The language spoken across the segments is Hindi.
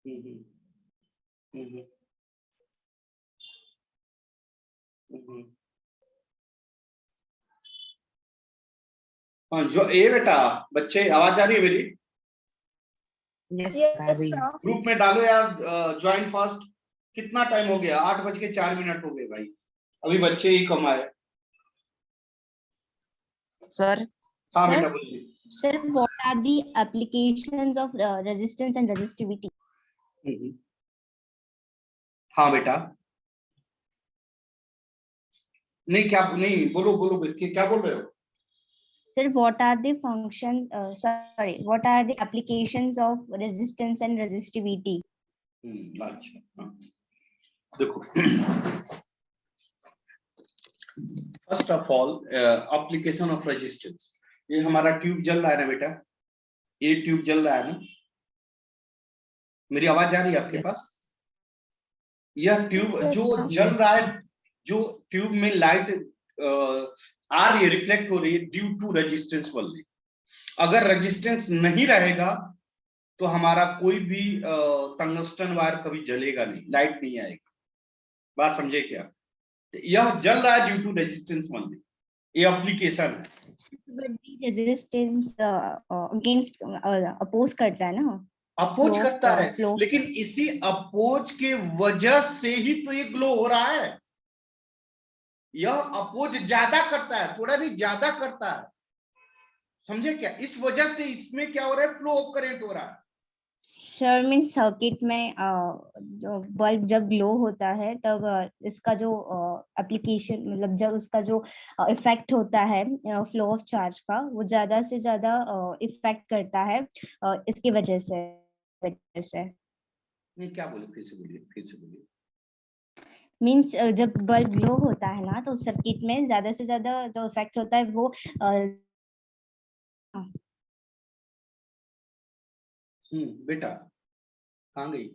हम्म, हम्म, हम्म। हाँ जो ए बेटा, बच्चे आवाज आ रही है मेरी? यस Yes, आ रही है। sir. ग्रुप में डालो यार, ज्वाइन फास्ट। कितना टाइम हो गया? 8:04 हो गए भाई, अभी बच्चे ही कम आए। सर हाँ Sir, बेटा बोलिए। sir, what are the applications of resistance and resistivity? हम्म। हाँ बेटा, नहीं क्या नहीं, बोलो बोलो क्या बोल रहे हो? Sir, what are the functions? What are the applications of resistance and resistivity? अच्छा हाँ। देखो, first of all application of resistance. ये हमारा ट्यूब जल रहा है ना बेटा, ये ट्यूब जल रहा है ना? मेरी आवाज आ रही है आपके Yes. पास? यह ट्यूब Yes, जो sir. जल रहा है, जो ट्यूब में लाइट आ रही है, रिफ्लेक्ट हो रही है ड्यू टू रेजिस्टेंस ओनली। अगर रेजिस्टेंस नहीं रहेगा तो हमारा कोई भी टंगस्टन वायर कभी जलेगा नहीं, लाइट नहीं आएगी। बात समझे क्या? यह जल रहा है ड्यू टू रेजिस्टेंस ओनली, ये एप्लीकेशन है। But the resistance against oppose करता है ना? अपोज Flow, करता है, flow. लेकिन इसी अपोज के वजह से ही तो ये ग्लो हो रहा है। यह अपोज ज्यादा करता है, थोड़ा नहीं ज्यादा करता है, समझे क्या? इस वजह से इसमें क्या हो रहा है, फ्लो ऑफ करंट हो रहा है। सर मीन सर्किट में बल्ब जब ग्लो होता है तब इसका जो एप्लीकेशन मतलब जब उसका जो इफेक्ट होता है फ्लो ऑफ चार्ज का, वो ज्यादा से ज्यादा इफेक्ट करता है इसकी वजह से। नहीं क्या बोले, फिर से बोलिए, फिर से बोलिए। मीन्स जब बल्ब ग्लो होता है ना तो सर्किट में ज्यादा से ज्यादा जो इफेक्ट होता है वो बेटा कहाँ गई?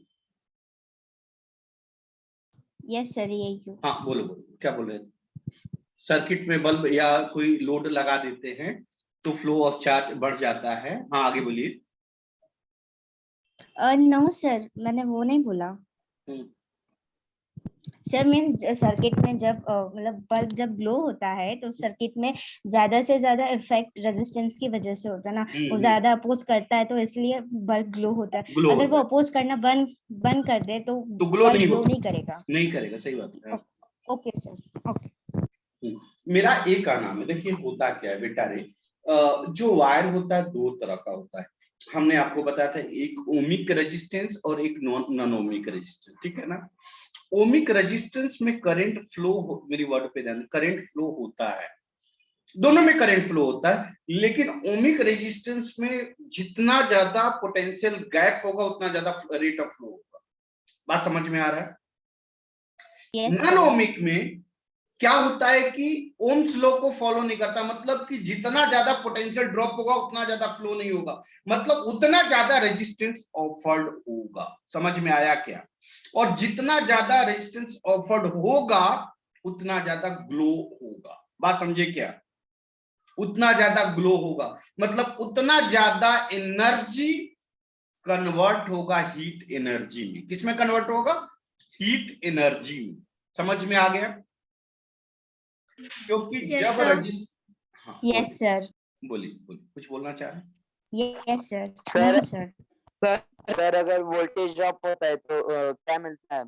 यस सर यही। हाँ बोलो बोलो, क्या बोल रहे थे? सर्किट में बल्ब या कोई लोड लगा देते हैं तो फ्लो ऑफ चार्ज बढ़ जाता है। हाँ आगे बोलिए। नो सर, मैंने वो नहीं बोला। सर मीन्स सर्किट में जब मतलब बल्ब जब ग्लो होता है तो सर्किट में ज्यादा से ज्यादा इफेक्ट रेजिस्टेंस की वजह से होता है ना, वो ज्यादा अपोज करता है तो इसलिए बल्ब ग्लो होता है। ग्लो अगर वो अपोज करना बंद कर दे तो ग्लो बल्ब नहीं ग्लो होगा, नहीं करेगा। नहीं करेगा, सही बात है। Okay sir, okay. मेरा एक का नाम है, देखिए होता क्या है बेटा रे, जो वायर होता है दो तरह का होता है। हमने आपको बताया था, एक ओमिक रेजिस्टेंस और एक नॉन ओमिक रेजिस्टेंस, ठीक है ना? ओमिक रेजिस्टेंस में करंट फ्लो, मेरी वर्ड पे ध्यान, करंट फ्लो होता है, दोनों में करंट फ्लो होता है, लेकिन ओमिक रेजिस्टेंस में जितना ज्यादा पोटेंशियल गैप होगा उतना ज्यादा रेट ऑफ फ्लो होगा। बात समझ में आ रहा है? नॉन ओमिक में क्या होता है कि ओम्स लॉ को फॉलो नहीं करता, मतलब कि जितना ज्यादा पोटेंशियल ड्रॉप होगा उतना ज्यादा फ्लो नहीं होगा, मतलब उतना ज्यादा रेजिस्टेंस ऑफर्ड होगा। समझ में आया क्या? और जितना ज्यादा रेजिस्टेंस ऑफर्ड होगा उतना ज्यादा ग्लो होगा। बात समझे क्या? उतना ज्यादा ग्लो होगा, मतलब उतना ज्यादा एनर्जी कन्वर्ट होगा हीट एनर्जी में। किसमें कन्वर्ट होगा? हीट एनर्जी में। समझ में आ गया? क्योंकि जब हाँ यस सर, बोलिए बोलिए, कुछ बोलना चाह रहे हैं? Yes sir, sir sir. Sir अगर वोल्टेज ड्रॉप होता है तो क्या मिलता है?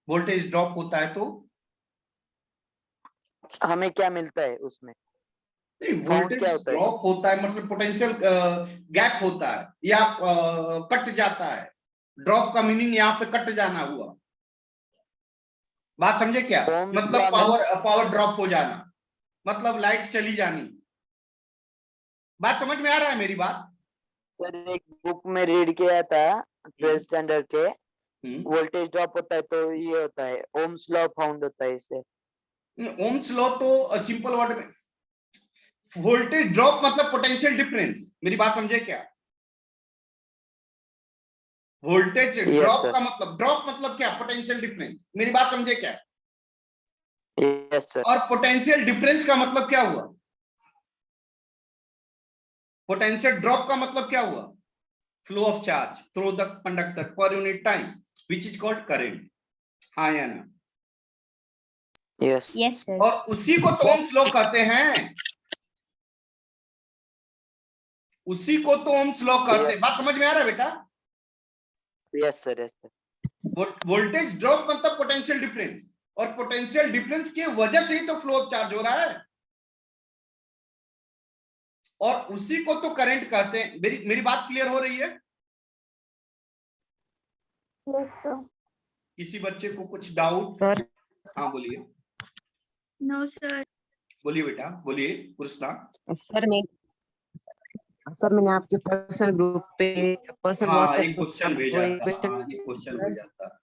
वोल्टेज ड्रॉप होता है तो हमें क्या मिलता है उसमें? नहीं, फाउंड क्या वोल्टेज होता है? ड्रॉप होता है मतलब पोटेंशियल गैप होता है या कट जाता है। ड्रॉप का मीनिंग यहाँ पे कट जाना हुआ। बात समझे क्या? ओम्स मतलब लॉ में पावर ड्रॉप हो जाना, मतलब लाइट चली जानी। बात समझ में आ रहा है मेरी बात? सर एक बुक में रीड किया था 12th स्टैंडर्ड के, वोल्टेज ड्रॉप होता है तो ये होता है ओम्स लॉ फाउंड होता है इससे। ओम्स लॉ तो सिंपल वर्ड में, वोल्टेज ड्रॉप मतलब पोटेंशियल डिफरेंस। मेरी बात समझे क्या? वोल्टेज ड्रॉप का मतलब, ड्रॉप मतलब क्या? Potential difference. मेरी बात समझे क्या? Yes sir. और पोटेंशियल डिफरेंस का मतलब क्या हुआ? पोटेंशियल ड्रॉप का मतलब क्या हुआ? Flow of charge through the conductor per unit time which is called current. हाँ या ना? Yes yes sir. और उसी को तो ओम्स लॉ कहते हैं, उसी को तो ओम्स लॉ कहते हैं। बात समझ में आ रहा है बेटा? Yes sir, yes sir. Voltage drop मतलब पोटेंशियल डिफरेंस, और पोटेंशियल डिफरेंस की वजह से ही तो फ्लो ऑफ चार्ज हो रहा है, और उसी को तो करंट कहते हैं। मेरी बात क्लियर हो रही है? Yes sir. किसी बच्चे को कुछ डाउट? सर हाँ बोलिए। No sir. बोलिए बेटा, बोलिए कृष्णा। सर मैंने आपके पर्सनल ग्रुप पे पर्सनल हाँ व्हाट्सएप एक क्वेश्चन भेजा था, हाँ एक क्वेश्चन भेजा था।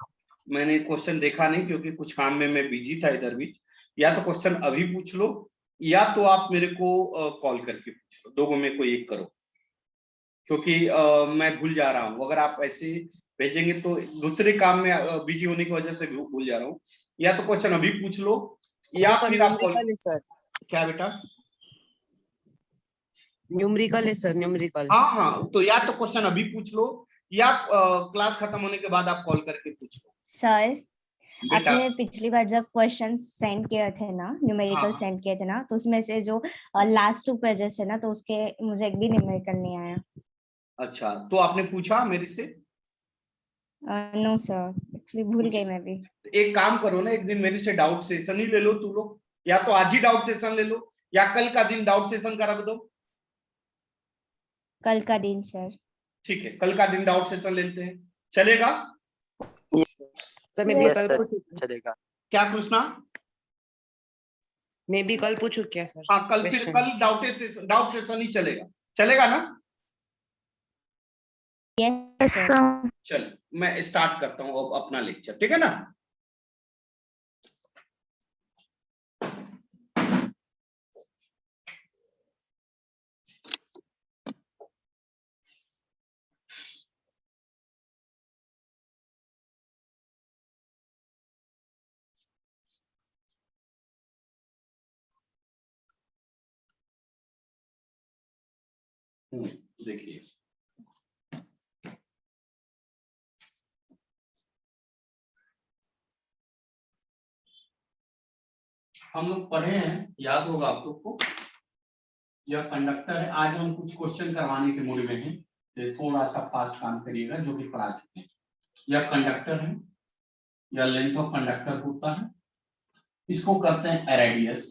मैंने क्वेश्चन देखा नहीं क्योंकि कुछ काम में मैं बिजी था इधर भी। या तो क्वेश्चन अभी पूछ लो, या तो आप मेरे को कॉल करके पूछ लो, दोनों में कोई एक करो, क्योंकि मैं भूल जा रहा हूँ। अगर आप ऐसे भेजेंगे तो दूसरे काम में बिजी होने की वजह से भूल जा रहा हूँ। या तो क्वेश्चन अभी पूछ लो, या फिर आप कॉल। सर क्या बेटा? न्यूमेरिकल है सर, न्यूमेरिकल। हाँ हाँ, तो या तो क्वेश्चन अभी पूछ लो, या क्लास खत्म होने के बाद आप कॉल करके पूछ लो। सर बेटा आपने पिछली बार जब क्वेश्चन सेंड किए थे ना, न्यूमेरिकल हाँ। सेंड किए थे ना, तो उसमें से जो लास्ट 2 पेजेस है ना, तो उसके मुझे एक भी न्यूमेरिकल नहीं आया। अच्छा, तो आपने पूछा मेरे से? नो सर, एक्चुअली भूल गई मैं भी। एक काम करो ना, एक दिन मेरे से डाउट सेशन ही ले लो तू लोग, या तो आज ही डाउट सेशन ले लो, या कल का दिन डाउट सेशन का रख दो। कल का दिन सर। ठीक है, कल का दिन डाउट सेशन लेते हैं, चलेगा? सर मैं भी यस कल सर, पूछूं? चलेगा। क्या कृष्णा? मैं भी कल पूछूं क्या सर? हाँ कल, फिर Question. कल डाउट सेशन ही चलेगा, चलेगा ना? Yes sir. चल मैं स्टार्ट करता हूँ अब अपना लेक्चर, ठीक है ना? देखिए हम लोग पढ़े हैं, याद होगा आप लोग को, यह कंडक्टर है। आज हम कुछ क्वेश्चन करवाने के मूड में हैं, तो थोड़ा सा फास्ट काम करिएगा, जो भी पढ़ा चुके हैं। यह कंडक्टर है, यह लेंथ ऑफ कंडक्टर होता है, इसको कहते हैं रेडियस,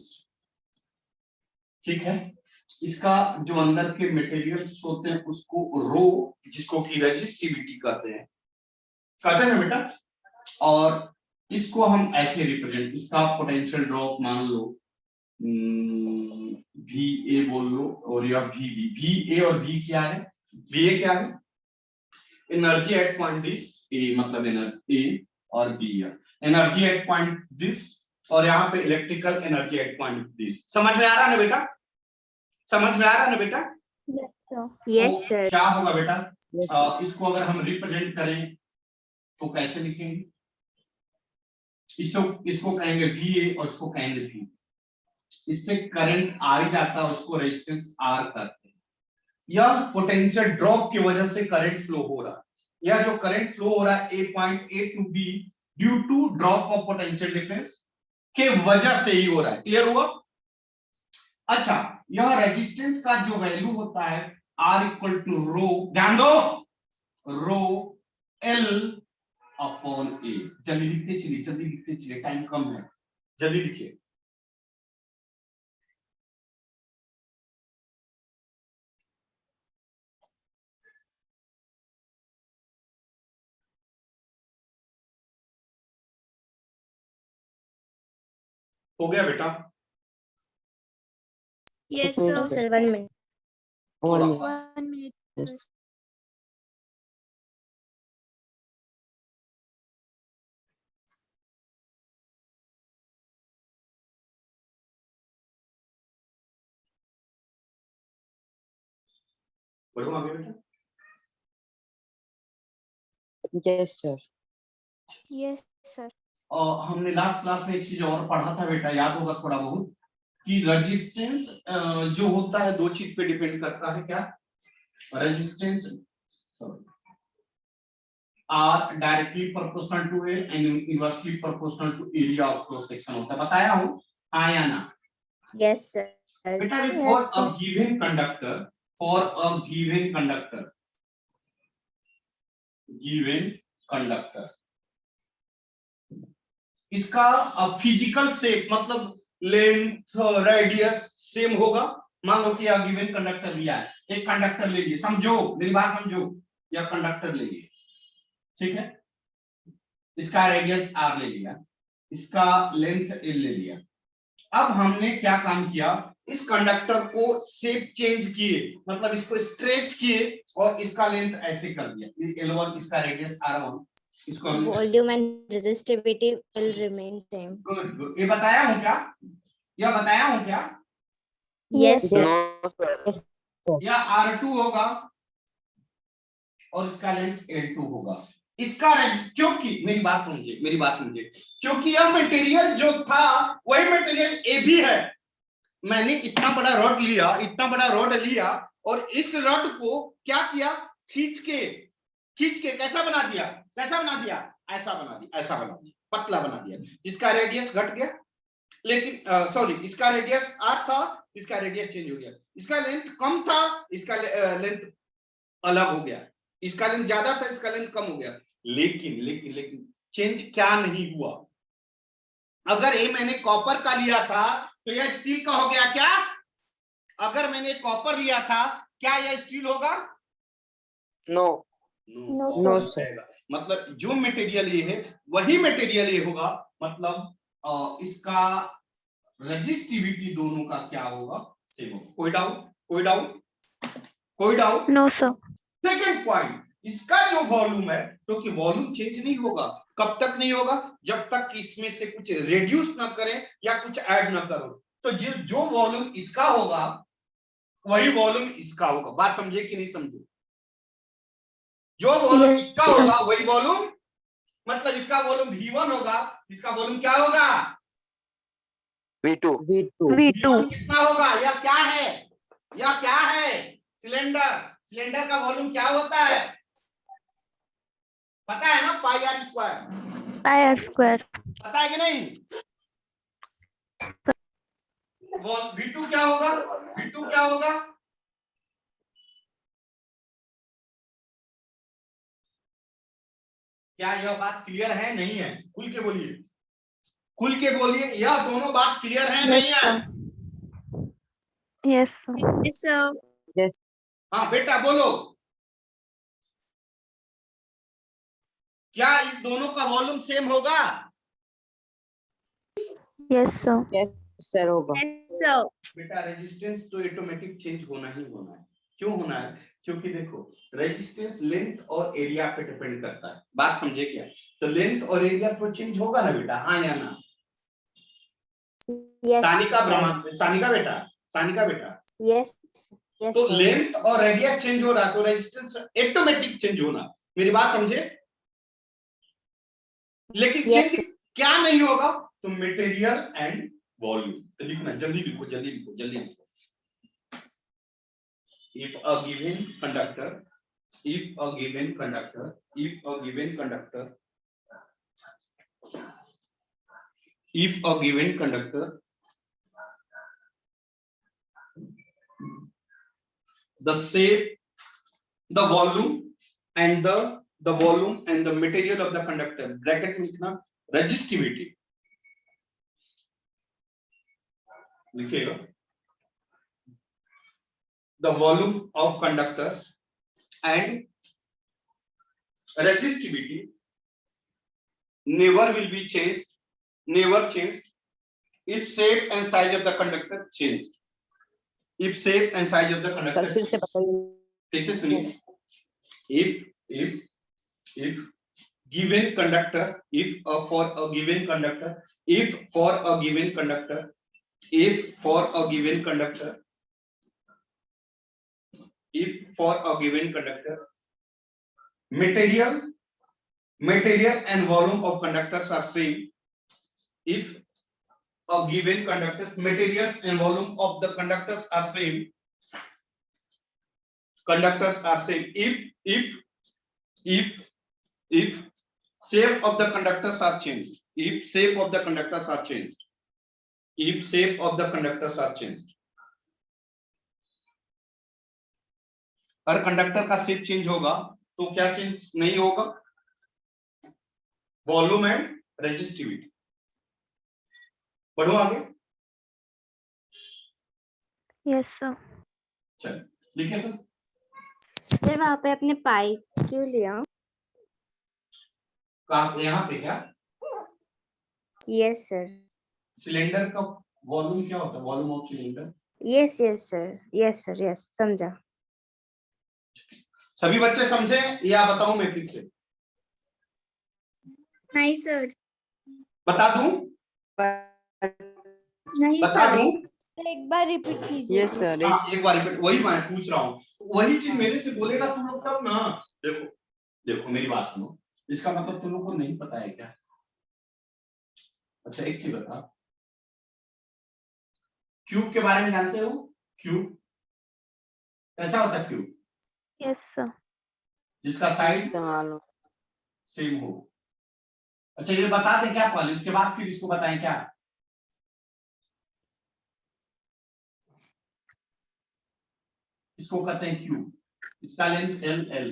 ठीक है। इसका जो अंदर के मटेरियल्स होते हैं उसको रो, जिसको की रेजिस्टिविटी कहते हैं ना बेटा। और इसको हम ऐसे रिप्रेजेंट, इसका पोटेंशियल ड्रॉप मान लो भी ए बोल लो, और यह भी ए और भी क्या है? भी ए क्या है? Energy at point this, A मतलब एनर्जी ए, और B energy at point this, और यहाँ पे electrical energy at point this. समझ में आ रहा है ना बेटा? समझ में आ रहा है ना बेटा? Yes sir. क्या होगा बेटा? इसको अगर हम रिप्रेजेंट करें तो कैसे लिखेंगे? इसको कहेंगे VA और इसको कहेंगे V। इससे करंट आ ही जाता है, उसको रेजिस्टेंस R कहते हैं। यह पोटेंशियल ड्रॉप की वजह से करंट फ्लो हो रहा है। यह जो करंट फ्लो हो रहा है A point A to B due to drop of potential difference के वजह से ही हो रहा है। क्लियर हुआ? अच्छा, यह रेजिस्टेंस का जो वैल्यू होता है R इक्वल टू रो, ध्यान दो, रो L अपॉन A। जल्दी लिखते चलिए, जल्दी लिखते चलिए, टाइम कम है, जल्दी लिखिए। हो गया बेटा? Yes sir. 1 मिनट। थोड़ा 1 मिनट सर। बढ़ो आगे बेटा। Yes sir. Yes sir. हमने लास्ट क्लास में एक चीज और पढ़ा था बेटा, याद होगा थोड़ा बहुत, कि रेजिस्टेंस जो होता है दो चीज पे डिपेंड करता है। क्या? Resistance R directly proportional to L and inversely proportional to area of cross section होता है, बताया हूं हाँ या ना? Yes, sir. बेटा Yes, for a sir. Given conductor, for a given conductor, given conductor, इसका फिजिकल शेप मतलब लेंथ रेडियस सेम होगा। मान लो कि यह गिवन कंडक्टर लिया है, एक कंडक्टर ले लिए, समझो मेरी बात समझो, यह कंडक्टर ले लिए, ठीक है, इसका रेडियस r ले लिया, इसका लेंथ l ले लिया। अब हमने क्या काम किया, इस कंडक्टर को शेप चेंज किए, मतलब इसको स्ट्रेच किए और इसका लेंथ ऐसे कर दिया, L1 इसका रेडियस R1, इसको हमने Volume and resistivity will remain same. Good good, ये बताया हूं क्या, यह बताया हूं क्या? Yes, sir. No, sir. या R2 होगा और इसका लेंथ L2 होगा। इसका क्योंकि मेरी बात समझिए, मेरी बात समझिए, क्योंकि यह मटेरियल जो था वही मटेरियल ए भी है। मैंने इतना बड़ा रॉड लिया, इतना बड़ा रॉड लिया और इस रॉड को क्या किया, खींच के कैसा बना दिया, कैसा बना दिया, ऐसा बना दिया, ऐसा बना दिया, पतला बना दिया, जिसका रेडियस घट गया, लेकिन सॉरी इसका रेडियस r था, इसका रेडियस चेंज हो गया, इसका लेंथ कम था, इसका लेंथ अलग हो गया, इसका लेंथ ज्यादा था, इसका लेंथ कम हो गया, लेकिन लेकिन लेकिन चेंज क्या नहीं हुआ। अगर ये मैंने कॉपर का लिया था तो यह स्टील का हो गया क्या? अगर मैंने कॉपर लिया था क्या यह स्टील होगा? No. No, sir. मतलब जो मटेरियल ये है वही मटेरियल ये होगा, मतलब इसका रेजिस्टिविटी दोनों का क्या होगा, सेम होगा। कोई डाउट, कोई डाउट, कोई doubt? No, sir. Second point, इसका जो वॉल्यूम है, क्योंकि वॉल्यूम चेंज नहीं होगा, कब तक नहीं होगा, जब तक इसमें से कुछ रिड्यूस ना करें या कुछ ऐड ना करो। तो जो वॉल्यूम इसका होगा वही वॉल्यूम इसका होगा। बात समझे कि नहीं समझे? जो वॉल्यूम इसका होगा वही वॉल्यूम, मतलब इसका वॉल्यूम V1 होगा, इसका वॉल्यूम क्या होगा? V2. V1 कितना होगा? यह क्या है, यह क्या है? सिलेंडर, सिलेंडर का वॉल्यूम क्या होता है पता है ना? Pi are square, Pi r square. पता है कि नहीं? V2 क्या होगा, V2 क्या होगा? क्या यह बात क्लियर है नहीं है? खुल के बोलिए, खुल के बोलिए, यह दोनों बात क्लियर है नहीं है? Yes, sir. Yes, sir. हाँ बेटा बोलो, क्या इस दोनों का वॉल्यूम सेम होगा? Yes, sir. सर होगा। Yes, sir. बेटा रेजिस्टेंस तो ऑटोमेटिक चेंज होना ही होना है। क्यों होना है? क्योंकि देखो रेजिस्टेंस लेंथ और एरिया पे डिपेंड करता है। बात समझे क्या? तो लेंथ और एरिया तो चेंज होगा ना बेटा, हाँ या ना? Yes. सानिका ब्रह्मा, सानिका बेटा, सानिका बेटा, Yes. Yes, तो sir. लेंथ और रेडियस चेंज हो रहा तो रेजिस्टेंस ऑटोमेटिक चेंज होना। मेरी बात समझे? लेकिन Yes, चेंज क्या नहीं होगा? तो मटेरियल एंड वॉल्यूम। तो लिखना, जल्दी लिखो, जल्दी लिखो, जल्दी लिखो। If a given conductor, if a given conductor, if a given conductor, if a given conductor, the shape, the volume and the volume and the material of the conductor, bracket में लिखना resistivity, लिखिएगा the volume of conductors and resistivity never will be changed, never changed if shape and size of the conductor changed, if shape and size of the sir conductor फिर से बताइए। This is meaning if given conductor, if for a given conductor, if for a given conductor, if for a given conductor, if for a given conductor material and volume of conductors are same, if a given conductors materials and volume of the conductors are same, conductors are same, if if shape of the conductors are changed, if shape of the conductors are changed, if shape of the conductors are changed, अगर कंडक्टर का शेप चेंज होगा तो क्या चेंज नहीं होगा? Volume and resistivity. बढ़ो आगे। Yes sir. चल लिखे तो सर वहाँ पे आपने पाई क्यों लिया? यहाँ पे क्या? Yes sir. सिलेंडर का वॉल्यूम क्या होता है? Volume of cylinder. Yes yes sir, yes sir, yes समझा। सभी बच्चे समझे या बताऊं मैं फिर से? नहीं सर। बता दूं? नहीं बता दूं? एक बार रिपीट कीजिए। Yes sir. हाँ, एक बार रिपीट, वही मैं पूछ रहा हूँ, वही चीज मेरे से बोलेगा तुम लोग तब ना। देखो देखो मेरी बात सुनो, इसका मतलब तुम लोग को नहीं पता है क्या? अच्छा एक चीज बता, क्यूब के बारे में जानते हो? क्यूब कैसा होता है? Cube yes sir. जिसका साइड इस्तेमाल सेम हो। अच्छा ये बता दें क्या पहले, उसके बाद फिर इसको बताएं क्या? इसको कहते हैं क्यूब, इसका लेंथ एल एल,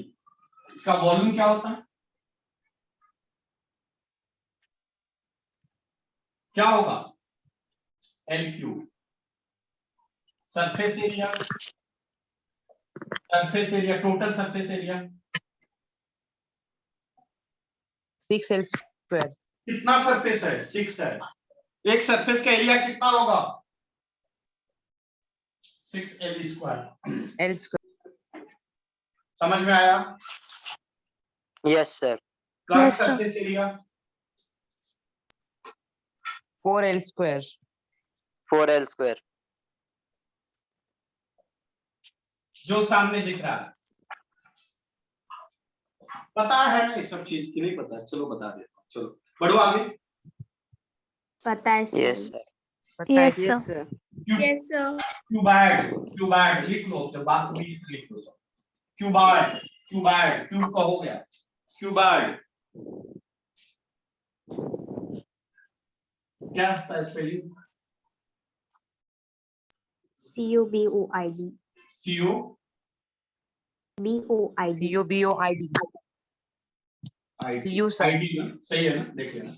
इसका वॉल्यूम क्या होता है? क्या होगा? L cube. Surface area, surface area, total surface area 6L square। कितना सरफेस है? 6 है। एक सरफेस का एरिया कितना होगा? 6L square. L square। समझ में आया? Yes sir. Curve surface area 4L square। 4L square. जो सामने दिख रहा है। पता है ना ये सब चीज की? नहीं पता? चलो बता देता हूँ, चलो बढ़ो आगे। पता है सर। Yes sir. पता है। Yes sir. Yes sir. Cuboid, cuboid लिख लो, जब बात हुई लिख लो सब। क्यूबाइड, क्यूबाइड, क्यूब का हो गया क्यूबाइड। क्या था spelling? CUBOID। CO BOID। CUBOID। CU sir. I D ना, सही है ना? देख लेना।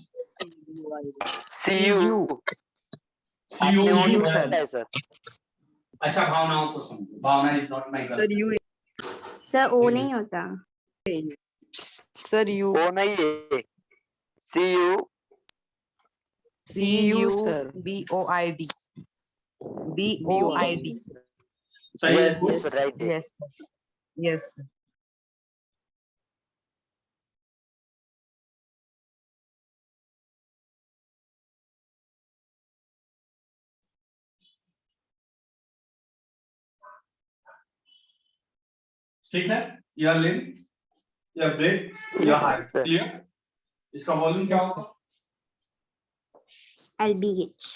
CU COU है सर। अच्छा भावनाओं को समझो, भावना is not my sir U। Sir O नहीं होता। Sir U। वो नहीं है। CU CU sir. BOID। BOID। सही है? यस राइट है। Yes। Yes। ठीक है, यह लेंथ, यह ब्रेथ, यह हाइट, क्लियर? इसका वॉल्यूम क्या होगा? LBH।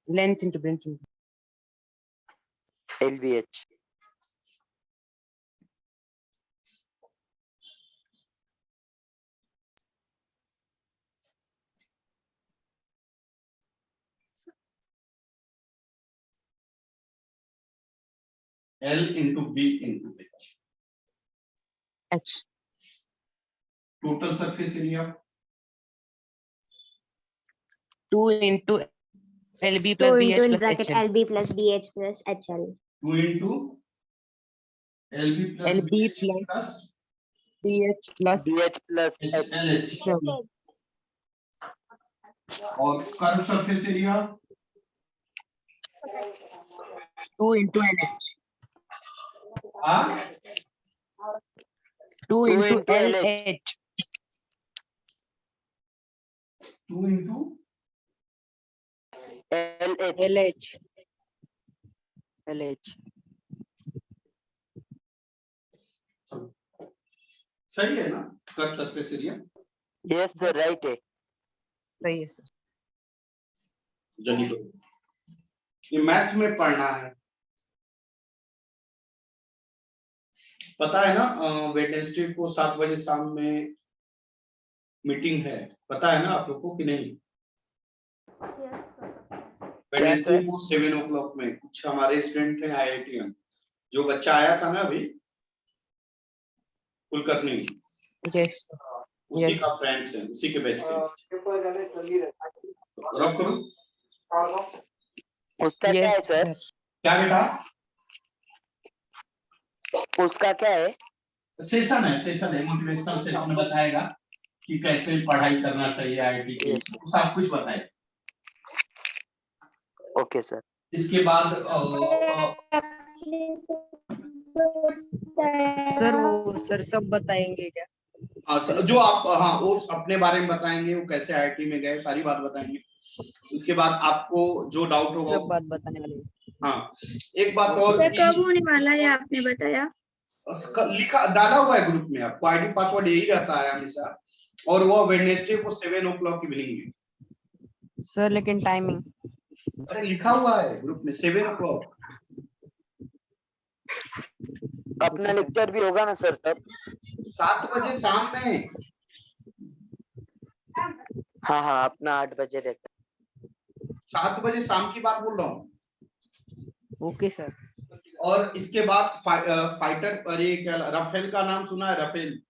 Length into breadth। LBH। L into B into H। H। Total surface area 2 into LB 2 plus into BH in plus bracket HL। LB plus BH plus HL। 2 into LB plus LB BH plus plus BH plus BH plus LH। HL। और curve surface area 2 into LH। हाँ 2 into into LH। 2 into LH। LH। सही है ना? Curve surface area yes sir right है। सही है सर। जल्दी करो, ये मैथ में पढ़ना है। पता है ना, वेडनेसडे को 7 बजे शाम में मीटिंग है, पता है ना आप लोग को कि नहीं? वेडनेसडे को 7 o'clock में कुछ हमारे स्टूडेंट हैं IITM, जो बच्चा आया था ना अभी कुलकर्णी, यस उसी का फ्रेंड्स है, उसी के बैच के। रख करो। उसका क्या है यस सर? क्या बेटा? उसका क्या है? सेशन है, मोटिवेशनल सेशन बताएगा कि कैसे पढ़ाई करना चाहिए IIT की, सब कुछ बताएगा। Okay sir. इसके बाद सर वो सर सब बताएंगे क्या? जो आप वो अपने बारे में बताएंगे, वो कैसे IIT में गए, सारी बात बताएंगे। उसके बाद आपको जो डाउट होगा सब बात बताने वाले। हाँ, एक बात और सर कब होने वाला है आपने बताया? लिखा डाला हुआ है ग्रुप में, आपको ID पासवर्ड यही रहता है हमेशा, और वो वेडनेसडे को 7 o'clock इवनिंग में। सर लेकिन टाइमिंग? अरे लिखा हुआ है ग्रुप में 7 o'clock। अपना लेक्चर भी होगा ना सर तब? 7 बजे शाम में। हाँ हाँ, अपना 8 बजे रहता 7 बजे शाम की बात बोल रहा हूँ। Okay sir. और इसके बाद फाइटर, अरे क्या, राफेल का नाम सुना है? Rafale,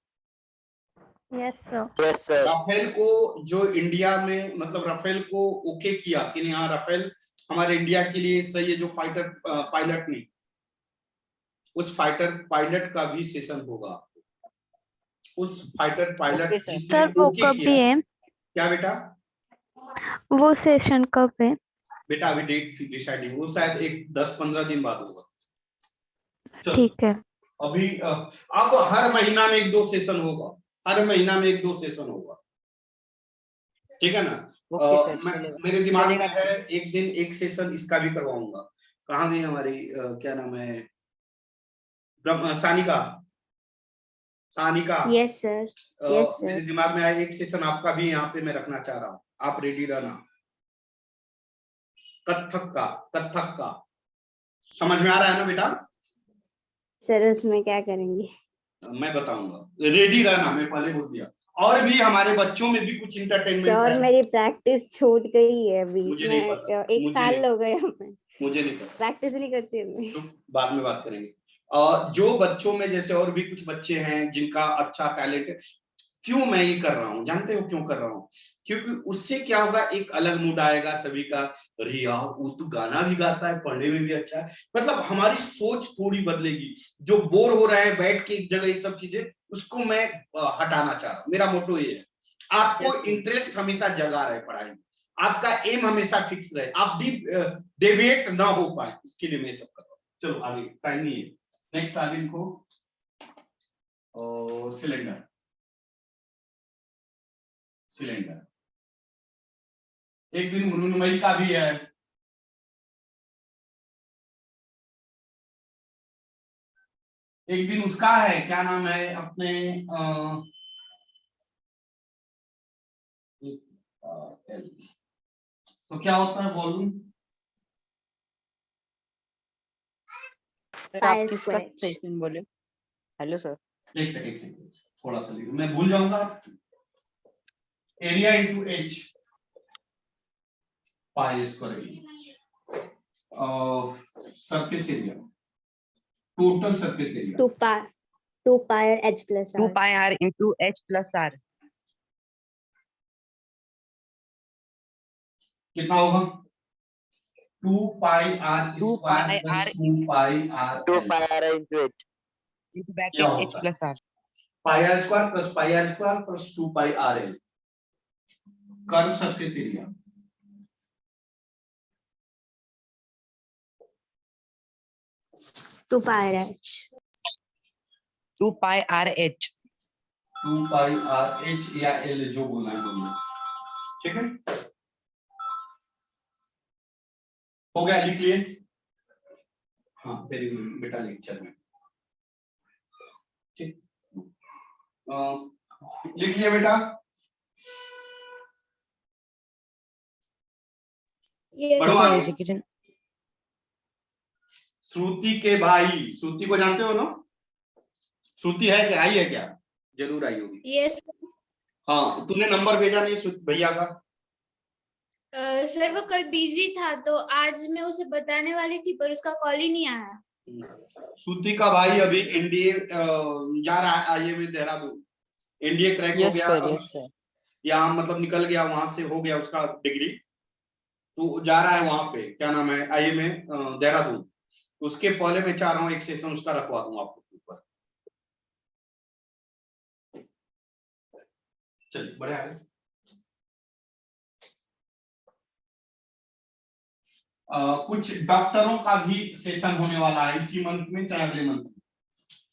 yes sir. है। Yes sir. राफेल को जो इंडिया में, मतलब राफेल को ओके किया कि नहीं, हाँ राफेल हमारे इंडिया के लिए सही है, जो फाइटर पायलट नहीं, उस फाइटर पायलट का भी सेशन होगा। उस फाइटर पायलट ओके सर। जिसने सर वो ओके कब किया। भी है? क्या बेटा? वो सेशन कब है? बेटा अभी डेट डिसाइड नहीं, वो शायद 10-15 दिन बाद होगा। चलो ठीक है। अभी अब हर महीना में 1-2 सेशन होगा, हर महीना में 1-2 सेशन होगा, ठीक है ना? ओके सर चलेगा। मेरे दिमाग चलेगा में है एक दिन एक सेशन इसका भी करवाऊंगा। कहाँ गई हमारी क्या नाम है, Sanika, Sanika. Yes sir, yes sir. मेरे दिमाग में आया एक सेशन आपका भी यहाँ पे मैं रखना चाह रहा हूँ, आप रेडी रहना। कथक का समझ में आ रहा है ना बेटा? सर उसमें क्या करेंगे? मैं बताऊंगा, रेडी रहना, मैं पहले बोल दिया। और भी हमारे बच्चों में भी कुछ इंटरटेनमेंट सर है। मेरी प्रैक्टिस छूट गई है अभी, मुझे नहीं पता, एक साल हो गया मैं मुझे नहीं पता, प्रैक्टिस नहीं करती मैं। तो बाद में बात करेंगे। जो बच्चों में, जैसे और भी कुछ बच्चे हैं जिनका अच्छा टैलेंट है, क्यों मैं ये कर रहा हूँ जानते हो क्यों कर रहा हूँ? क्योंकि उससे क्या होगा, एक अलग मूड आएगा सभी का, अरे यार वो तो गाना भी गाता है, पढ़ने में भी अच्छा है, मतलब हमारी सोच थोड़ी बदलेगी। जो बोर हो रहा है बैठ के एक जगह ये सब चीजें, उसको मैं हटाना चाह रहा हूँ। मेरा मोटो ये है, आपको इंटरेस्ट हमेशा जगा रहे पढ़ाई में, आपका एम हमेशा फिक्स रहे, आप भी डेविएट ना हो पाए, इसके लिए मैं सब कर रहा हूँ। चलो आगे, टाइम नहीं है, नेक्स्ट आगे लिखो। सिलेंडर, एक दिन मृण्मयी का भी है, एक दिन उसका है, क्या नाम है अपने तो क्या होता है बोलूं? सर आप किसका सेशन बोले? Hello sir. एक सेकंड थोड़ा सा लिखो, मैं भूल जाऊंगा। Area into H pi square, surface area, total surface area 2 pi h plus r 2 pi r into h plus r कितना होगा? 2 pi r square plus 2 pi r 2 pi r into h into bracket h plus r pi r square plus 2 pi r l, curve surface area. Two pi h 2 pi r h 2 pi r h या l जो बोलना है बोलना, ठीक है? हो गया, लिख लिए? हाँ वेरी गुड बेटा, लेक्चर में ठीक, लिख लिया बेटा? पढ़ो आगे। श्रुति के भाई, श्रुति को जानते हो ना? श्रुति है क्या, आई है क्या? जरूर आई होगी। यस हाँ, तूने नंबर भेजा नहीं भैया का? सर, वो कल बिजी था तो आज मैं उसे बताने वाली थी पर उसका कॉल ही नहीं आया। श्रुति का भाई अभी एनडीए जा रहा है, आईए में देहरादून, एनडीए क्रैक हो गया। Yes sir. यहाँ मतलब निकल गया, वहां से हो गया उसका डिग्री, तो जा रहा है वहां पे, क्या नाम है, आईए में देहरादून। उसके पहले मैं चाह रहा हूँ एक सेशन उसका रखवा दूं आपको ऊपर। चलिए बढ़िया है। कुछ डॉक्टरों का भी सेशन होने वाला है इसी मंथ में, चाहे अगले मंथ में।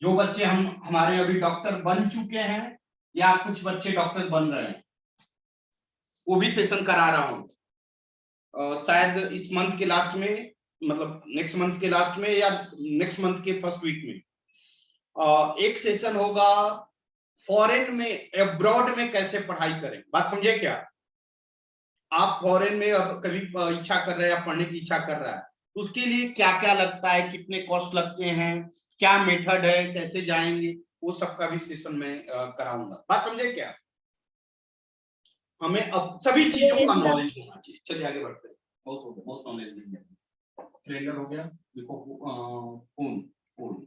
जो बच्चे हमारे अभी डॉक्टर बन चुके हैं या कुछ बच्चे डॉक्टर बन रहे हैं, वो भी सेशन करा रहा हूँ। शायद इस मंथ के लास्ट में, मतलब नेक्स्ट मंथ के लास्ट में या नेक्स्ट मंथ के फर्स्ट वीक में एक सेशन होगा फॉरेन में, अब्रॉड में कैसे पढ़ाई करें। बात समझे क्या? आप फॉरेन में अब कभी इच्छा कर रहे हैं, पढ़ने की इच्छा कर रहा है, तो उसके लिए क्या क्या लगता है, कितने कॉस्ट लगते हैं, क्या मेथड है, कैसे जाएंगे, वो सब का भी सेशन में कराऊंगा। बात समझे क्या? हमें अब सभी चीजों का नॉलेज होना चाहिए। चलिए आगे बढ़ते हैं। बहुत हो गया, बहुत नॉलेज मिल गया। कैलेंडर हो गया, देखो phone phone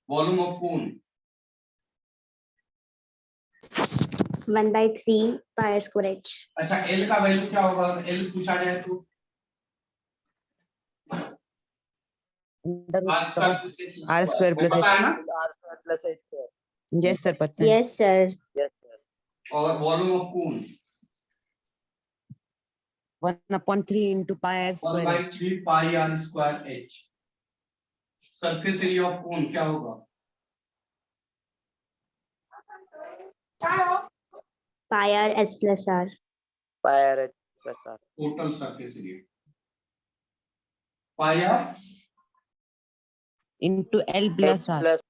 volume of phone 1/3 pi square h। अच्छा, एल का वैल्यू क्या होगा एल पूछा जाए तो? R square plus पता है ना? R square plus H square। Yes sir पता है। Yes sir. Yes sir. और volume of cone 1/3 into pi r square h। 1/3 pi are square h. Surface area of cone क्या होगा? pi r s plus r। Pi r H plus R। Total surface area pi R into L H plus R। plus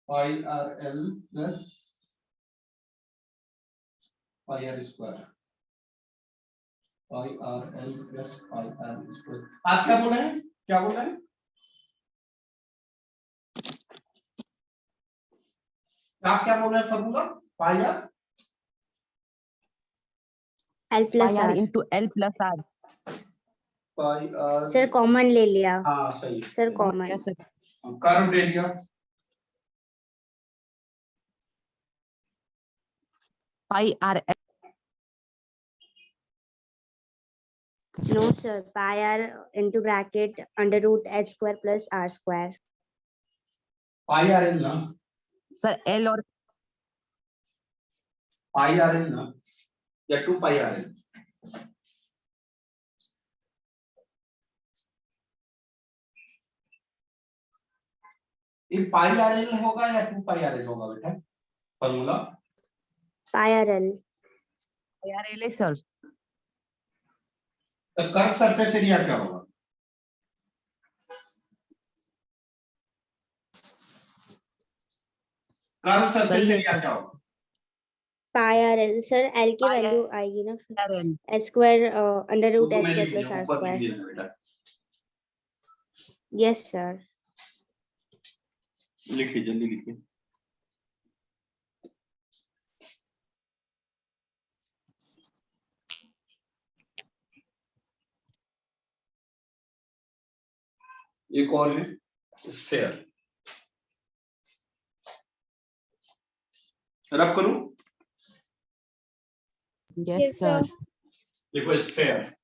pi R L plus pi are square, pi R L plus pi are square. आप क्या बोल रहे हैं, क्या बोल रहे हैं? आप क्या बोल रहे हैं? Formula pi R l pi plus r r। into L plus R। Pi R, sir common ले लिया। हाँ सही है। Sir common. Yes sir. Curve area pi r no sir, pi r into bracket under root h square plus r square। पाई आर एल ना, सर L और पाई आर एल ना, या 2 पाई आर एल? ये पाई आर एल होगा या 2 पाई आर एल होगा बेटा formula? pi r l। pi r L है सर। तो कर्व सरफेस एरिया क्या होगा? कर्व सरफेस सही है एरिया सर। क्या होगा? pi r l sir, l की Pi r- वैल्यू आएगी ना R L। s square under root तो h मैं square लिख plus दिया, r ऊपर लिख square। दिया बेटा, यस सर। लिखिए जल्दी लिखिए। एक और है स्फीयर, रब करूं? Yes sir. देखो sphere,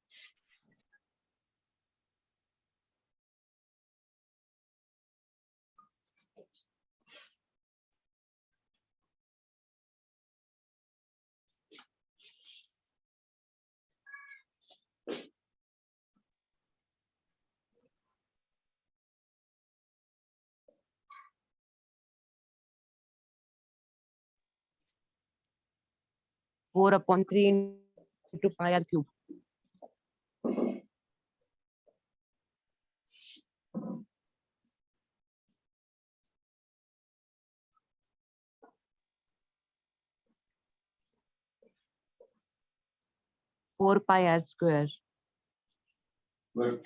four upon 3 into pi r cube। 4 pi r square. Good.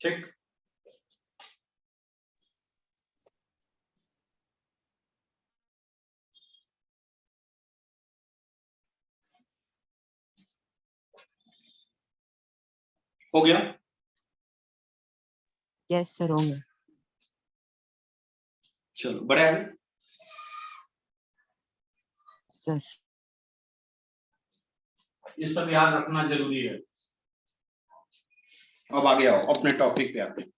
Check. हो गया? Yes sir, होंगे. चलो बड़े आगे. Sir. ये सब याद रखना जरूरी है. अब आगे आओ, अपने टॉपिक पे आते हैं.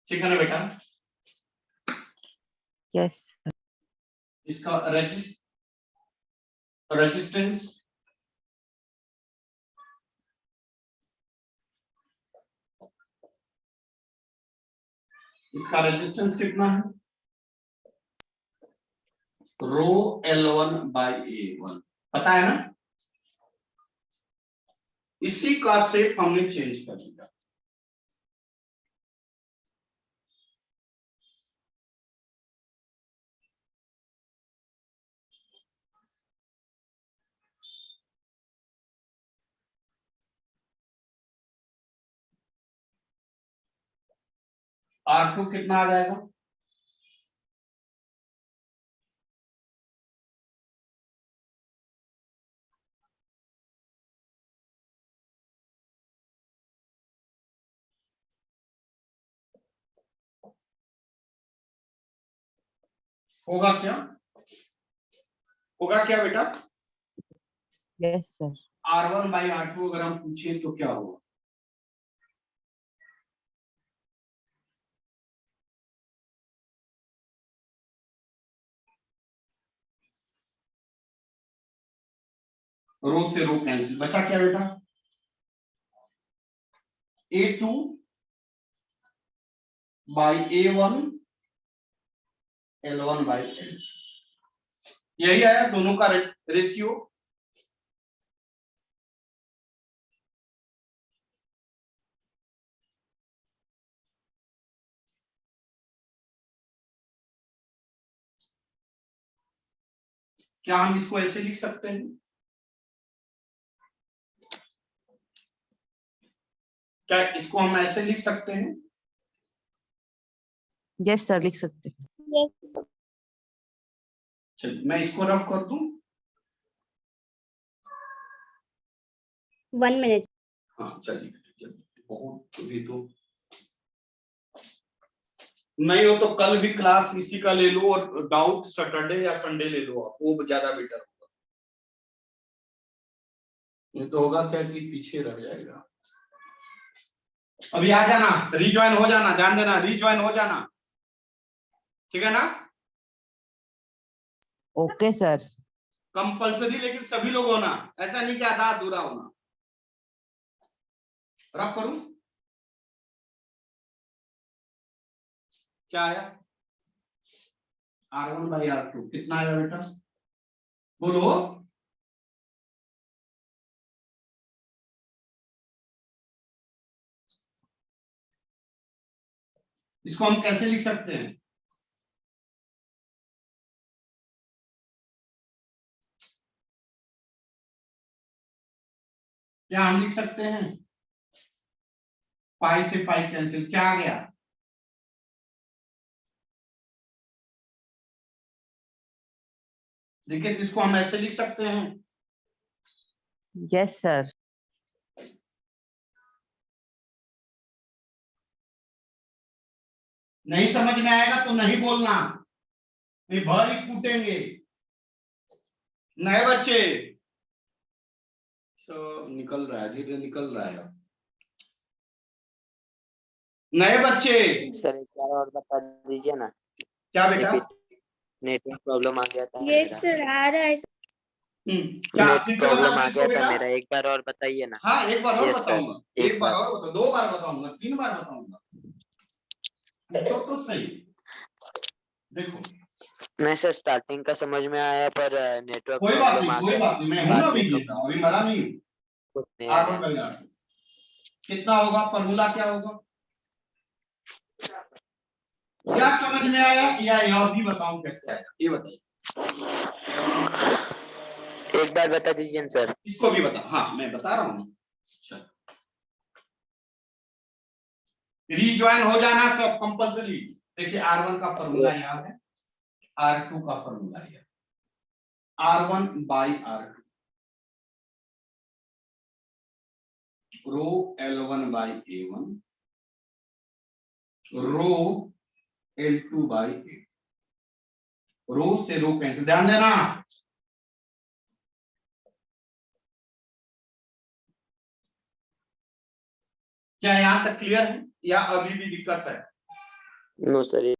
ठीक है ना बेटा? Yes. इसका रेजिस्टेंस कितना है? रो L1/A1 पता है ना? इसी का शेप हमने चेंज कर दिया. R2 कितना आ जाएगा? होगा क्या? होगा क्या बेटा? Yes sir. R1/R2 अगर हम पूछे तो क्या होगा? रो से रो कैंसिल, बचा क्या बेटा? A2/A1 L1/L. यही आया दोनों का रेशियो. क्या हम इसको ऐसे लिख सकते हैं? क्या इसको हम ऐसे लिख सकते हैं? Yes sir, लिख सकते हैं. Yes. चलिए मैं इसको रफ कर दूं. 1 minute. हाँ चलिए. बहुत भी तो नहीं हो तो कल भी क्लास इसी का ले लो और डाउट सैटरडे या संडे ले लो आप, वो ज्यादा बेटर होगा. ये तो होगा क्या कि पीछे रह जाएगा. अभी आ जाना, रिज्वाइन हो जाना, ध्यान देना, रिज्वाइन हो जाना. ठीक है ना? Okay sir. कंपल्सरी लेकिन सभी लोग होना, ऐसा नहीं कि आधा अधूरा होना. रफ करूं? क्या आया? R1/R2 कितना आया बेटा? बोलो. इसको हम कैसे लिख सकते हैं? क्या हम लिख सकते हैं? पाई से पाई कैंसिल, क्या आ गया? देखिए इसको हम ऐसे लिख सकते हैं. Yes sir. नहीं समझ में आएगा तो नहीं बोलना, नहीं भर ही कूटेंगे. नए बच्चे तो निकल रहा है, धीरे निकल रहा है. नए बच्चे सर एक बार और बता दीजिए ना. क्या बेटा? नेटवर्क प्रॉब्लम आ गया था. Yes sir, आ रहा है. क्या नेट प्रॉब्लम आ गया था बेटा? मेरा, एक बार और बताइए ना. हाँ एक बार और Yes, sir. बताऊंगा. एक बार और बता, 2 बार बताऊंगा, 3 बार बताऊंगा. पूछो तो सही। देखो नहीं सर, स्टार्टिंग का समझ में आया पर नेटवर्क कोई बात प्रॉब्लम नहीं, आ कोई गया। बात नहीं, मैं हूं ना बाद अभी में जीता, अभी मरा नहीं हूं। कुछ नहीं R1 आया। by R2 कितना होगा, फॉर्मूला क्या होगा? क्या समझ में आया या यह भी बताऊं कैसे आएगा, ये बताइए। एक बार बता दीजिए ना सर। इसको भी बता, हाँ मैं बता रहा हूँ। अच्छा, रिज्वाइन हो जाना सब कंपल्सरी। देखिए R1 का फॉर्मूला यहाँ है, R2 का फॉर्मूला है R1 by R2 row L1 by A1 row L2 by A, रो से रो कैंसिल, ध्यान देना। क्या यहाँ तक क्लियर है या अभी भी दिक्कत है? No sir.